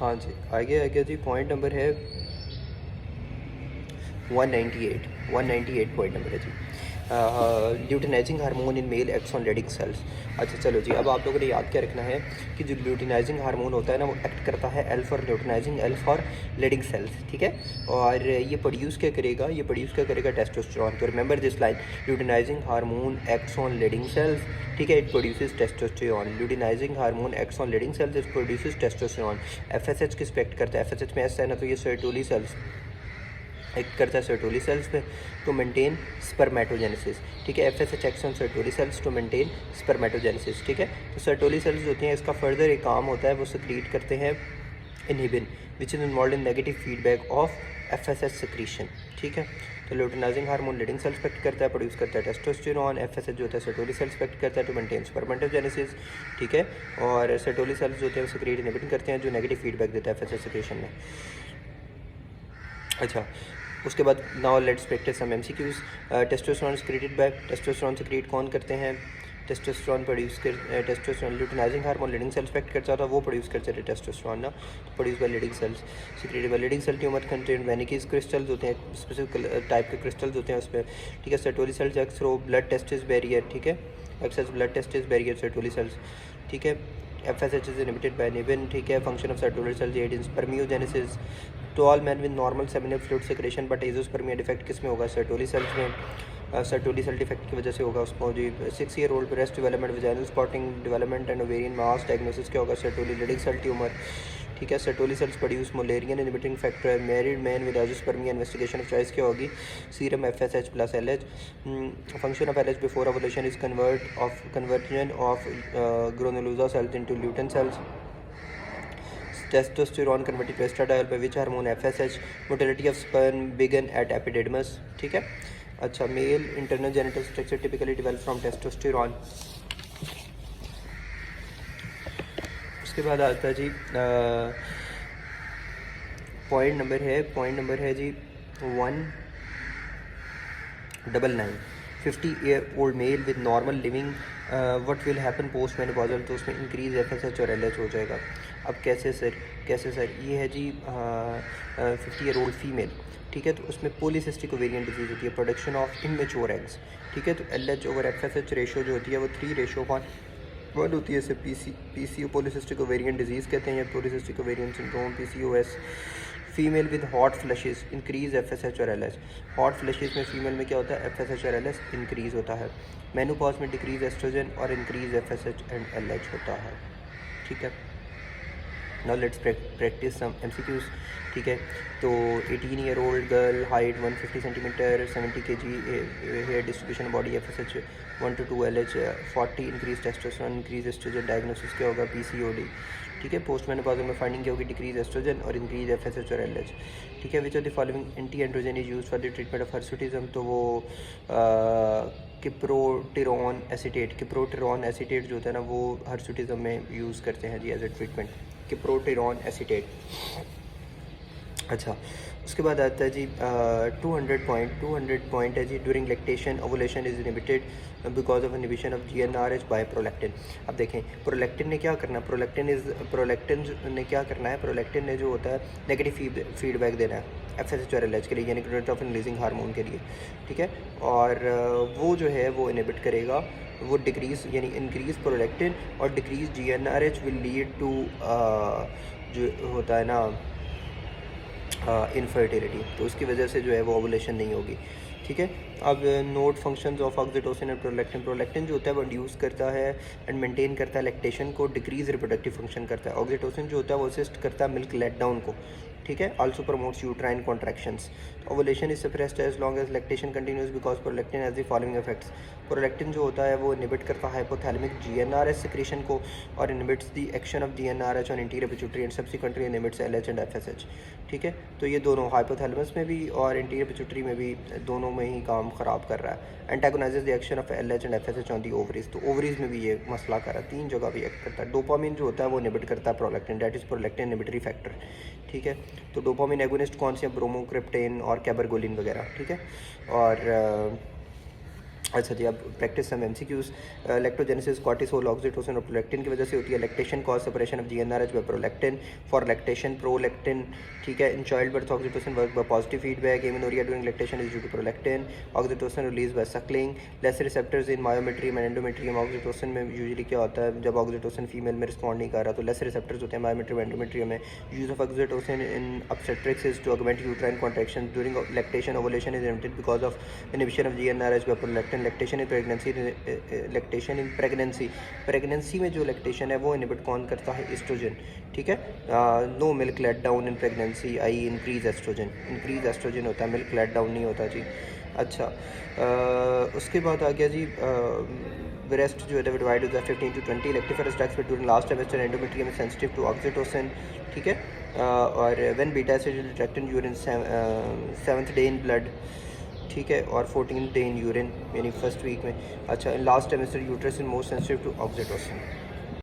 हाँ जी, आगे आगे जी पॉइंट नंबर है 198। 198 पॉइंट नंबर है जी, luteinizing hormone in male acts on Leydig cells. अच्छा चलो जी, अब आप लोगों ने याद क्या रखना है कि जो ल्यूटिनाइजिंग हार्मोन होता है ना, वो एक्ट करता है L for luteinizing, L for Leydig cells, ठीक है। और ये प्रोड्यूस क्या करेगा, ये प्रोड्यूस क्या करेगा, टेस्टोस्टेरॉन। तो remember this line, luteinizing hormone acts on Leydig cells, ठीक है, it produces testosterone. Luteinizing hormone acts on Leydig cells, it produces testosterone. FSH किस पे एक्ट करता है, एफएसएच में एस है ना, तो ये सर्टोली सेल्स एक्ट करता है सर्टोली सेल्स पे टू मेंटेन स्पर्मेटोजेनेसिस, ठीक है। FSH acts on Sertoli cells to maintain spermatogenesis, ठीक है। तो सर्टोली सेल्स होती हैं, इसका फर्दर एक काम होता है, वो सिक्रीट करते हैं inhibin which is involve in negative feedback of FSH secretion, ठीक है। तो ल्यूटिनाइजिंग हार्मोन लीडिंग सेल्स पे एक्ट करता है, प्रोड्यूस करता है टेस्टोस्टेरॉन। एफएसएच जो होता है सर्टोली सेल्स पे एक्ट करता है टू मेंटेन स्पर्मेटोजेनेसिस, ठीक है। और सर्टोली सेल्स जो होते हैं वो सिक्रीट इनहिबिट करते हैं, जो नेगेटिव फीडबैक देता है एफएसएच सिक्रीशन में। अच्छा, उसके बाद now let's practice some MCQs. Testosterone secreted by, testosterone secrete कौन करते हैं, टेस्टोस्टेरोन प्रोड्यूस कर, testosterone luteinizing hormone Leydig cells पे एक्ट करता था, वो प्रोड्यूस करते थे टेस्टोस्टेरोन ना, produce by Leydig cells, secreted by Leydig cell. Tumour contain Reinke's crystals होते हैं, स्पेसिफिक टाइप के क्रिस्टल्स होते हैं उसमें, ठीक है। Sertoli cells act through blood testis barrier, ठीक है, access blood testis barrier Sertoli cells, ठीक है। FSH is inhibited by inhibin, ठीक है। Function of Sertoli cells aid in spermiogenesis to all man with normal seminal fluid secretion, but azoospermia defect किस में होगा, Sertoli cells में, Sertoli cell defect की वजह से होगा उसको जी। 6 year old breast development, vaginal spotting development and ovarian mass diagnosis क्या होगा, सर्टोली लीडिंग सेल ट्यूमर, ठीक है। Sertoli cells produce Mullerian inhibiting factor, married man with azoospermia, investigation of choice क्या होगी, serum FSH plus LH. Function of LH before ovulation is conversion of granulosa cells into lutein cells. Testosterone converted to estradiol by which hormone, FSH. Motility of sperm begin at epididymis, ठीक है। अच्छा, male internal genital structure typically develop from testosterone. उसके बाद आता है जी point number है जी 199। 50 year old mail with normal living, what will happen post menopausal, तो उसमें इंक्रीज एफएसएच और एलएच हो जाएगा। अब कैसे सर, ये है जी 50 ईयर ओल्ड फीमेल, ठीक है। तो उसमें पॉलीसिस्टिक ओवेरियन डिजीज़ होती है, प्रोडक्शन ऑफ इमेच्योर एग्स, ठीक है। तो एलएच ओवर एफएसएच रेशो जो होती है वो 3:1 होती है। इसे पीसीओ पॉलीसिस्टिक ओवेरियन डिजीज़ कहते हैं, या polycystic ovarian syndrome, PCOS. Female with hot flushes increase FSH और एलएच। हॉट फ्लशेस में फीमेल में क्या होता है, एफएसएच और एलएच इंक्रीज होता है। मेनोपॉज में डिक्रीज एस्ट्रोजन और इंक्रीज एफएसएच एंड एलएच होता है, ठीक है। Now let's practice some MCQs, ठीक है। तो 18 year old girl, height 150 centimetre, 70 kg, hair distribution body, FSH 1 to 2 LH, 40 increase testosterone, increase estrogen. Diagnosis क्या होगा, पीसीओडी, ठीक है। पोस्ट मेनोपॉज़ल में फाइंडिंग क्या होगी, डिक्रीज एस्ट्रोजन और इंक्रीज एफएसएच और एलएच, ठीक है। Which of the following anti androgen is use for the treatment of hirsutism, तो वो किप्रोटिरॉन एसीटेट, किप्रोटिरॉन एसीटेट जो होता है ना, वो हर्सुटिज्म में यूज़ करते हैं जी as a treatment, cyproterone acetate. अच्छा, उसके बाद आता है जी 200 पॉइंट है जी, during lactation ovulation is inhibited because of inhibition of GnRH by prolactin. अब देखें प्रोलैक्टिन ने क्या करना है, प्रोलैक्टिन ने क्या करना है, प्रोलैक्टिन ने जो होता है नेगेटिव फीडबैक देना है एफएसएच और एलएच के लिए, यानी ग्रोथ रिलीजिंग हार्मोन के लिए, ठीक है। और वो जो है वो इनहिबिट करेगा, वो डिक्रीज यानी इंक्रीज प्रोलैक्टिन और decrease GnRH will lead to जो होता है ना इनफर्टिलिटी, तो उसकी वजह से जो है वो ओवुलेशन नहीं होगी, ठीक है। अब note functions of oxytocin and prolactin. Prolactin जो होता है वो इंड्यूस करता है एंड मेंटेन करता है लैक्टेशन को, डिक्रीज रिप्रोडक्टिव फंक्शन करता है। ऑक्सीटोसिन जो होता है वो असिस्ट करता है मिल्क लेट डाउन को, ठीक है। Also promotes uterine contractions. Ovulation is suppressed as long as lactation continues because prolactin has the following effects. Prolactin जो होता है वो इनहिबिट करता है हाइपोथैलेमिक जीएनआरएच सिक्रीशन को और inhibits the action of GnRH on interior pituitary and subsequently inhibits LH and FSH, ठीक है। तो ये दोनों हाइपोथैलेमस में भी और इंटीरियर पिट्यूटरी में भी दोनों में ही काम ख़राब कर रहा है। Antagonizes the action of LH and FSH on the ovaries, तो ओवरीज में भी ये मसला कर रहा है, 3 जगह भी एक्ट करता है। डोपामिन जो होता है वो इनहिबिट करता है prolactin, that is prolactin inhibitory factor, ठीक है। तो डोपामिन एगोनिस्ट कौन से हैं, ब्रोमोक्रिप्टेन और कैबरगोलिन वगैरह, ठीक है। और अच्छा जी, अब practice some MCQs. Lactogenesis cortisol oxytocin और प्रोलैक्टिन की वजह से होती है। Lactation cause separation of GnRH by prolactin for lactation prolactin, ठीक है। In child birth oxytocin work by positive feedback. Amenorrhoea during lactation is due to prolactin. Oxytocin release by suckling. Less receptors in myometrium and endometrium. Oxytocin में usually क्या होता है, जब oxytocin female में respond नहीं कर रहा तो लेस रिसेप्टर्स होते हैं मायोमेट्रियम एंडोमेट्रियम में। Use of oxytocin in obstetrics is to augment uterine contractions during lactation. Ovulation is inhibited because of inhibition of GnRH by prolactin. Lactation in pregnancy, lactation in pregnancy, pregnancy में जो lactation है वो inhibit कौन करता है, estrogen, ठीक है। No milk let down in pregnancy, I increase estrogen, increase estrogen होता है, मिल्क लेट डाउन नहीं होता जी। अच्छा, उसके बाद आ गया जी ब्रेस्ट जो है डिवाइड होता है 15 to 20 lactiferous ducts during last trimester. Endometrium is sensitive to oxytocin, ठीक है। और when beta acid detect in urine 7th day in blood, ठीक है, और 14th डे इन यूरिन यानी फर्स्ट वीक में। अच्छा, in last trimester uterus in most sensitive to oxytocin.